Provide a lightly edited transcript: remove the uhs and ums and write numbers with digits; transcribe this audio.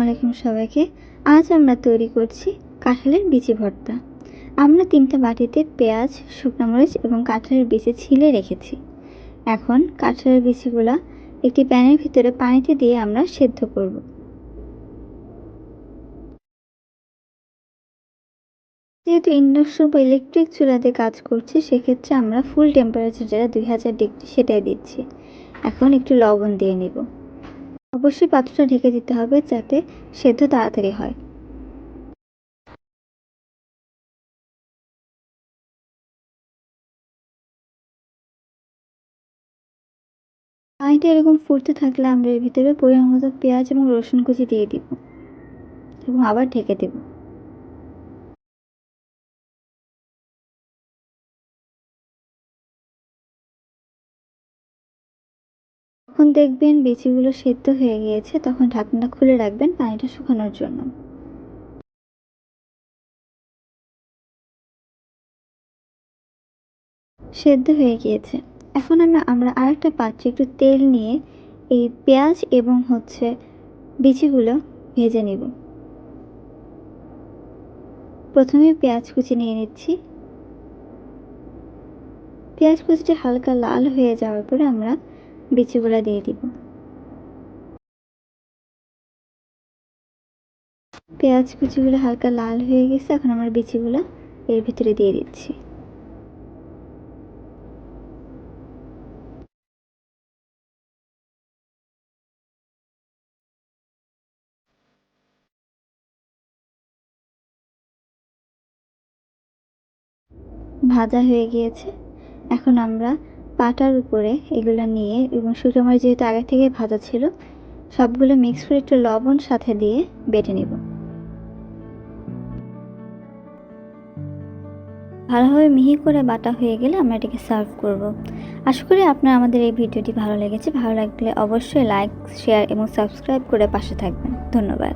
আলাইকুম সবাইকে। আজ আমরা তৈরি করছি কাঁঠালের বিচি ভর্তা। আমরা 3টা বাটিতে পেঁয়াজ, শুকনো মরিচ এবং কাঁঠালের বিচি ছিলে রেখেছি। এখন কাঁঠালের বিচিগুলা একটি প্যানের ভিতরে পানিতে দিয়ে আমরা সেদ্ধ করব। যেহেতু ইন্ডাকশন বা ইলেকট্রিক চুলাতে কাজ করছি, সেক্ষেত্রে আমরা ফুল টেম্পারেচার যেটা 2000 ডিগ্রি সেটাই দিচ্ছি। এখন একটু লবণ দিয়ে নিব। অবশ্যই পাত্রটা ঢেকে দিতে হবে যাতে সেদ্ধ তাড়াতাড়ি হয়। পানিটা এরকম ফুটতে থাকলে আমরা এর ভিতরে পরিমাণ মতো পেঁয়াজ এবং রসুন কুচি দিয়ে দিব এবং আবার ঢেকে দেব। যখন দেখবেন বিচিগুলো সেদ্ধ হয়ে গিয়েছে তখন ঢাকনাটা খুলে রাখবেন পানিটা শুকানোর জন্য। সেদ্ধ হয়ে গিয়েছে। এখন আমরা আরেকটা পাত্রে একটু তেল নিয়ে এই পেঁয়াজ এবং বিচিগুলো ভেজে নিব। প্রথমে পেঁয়াজ কুচি নিয়ে নিচ্ছি। পেঁয়াজ কুচিটা হালকা লাল হয়ে যাওয়ার পরে আমরা বিচিগুলো দিয়ে দিব। পেঁয়াজ কুচিগুলো হালকা লাল হয়ে গেছে, এখন আমরা বিচিগুলো এর ভিতরে দিয়ে দিচ্ছি। ভাজা হয়ে গিয়েছে। এখন আমরা পাটার উপরে এগুলো নিয়ে এবং শুকনো মরিচ যেহেতু আগে থেকে ভাজা ছিল, সবগুলো মিক্স করে একটু লবণ সাথে দিয়ে বেটে নিব। ভালোভাবে মিহি করে বাটা হয়ে গেলে আমরা এটাকে সার্ভ করব। আশা করি আপনার আমাদের এই ভিডিওটি ভালো লেগেছে। ভালো লাগলে অবশ্যই লাইক, শেয়ার এবং সাবস্ক্রাইব করে পাশে থাকবেন। ধন্যবাদ।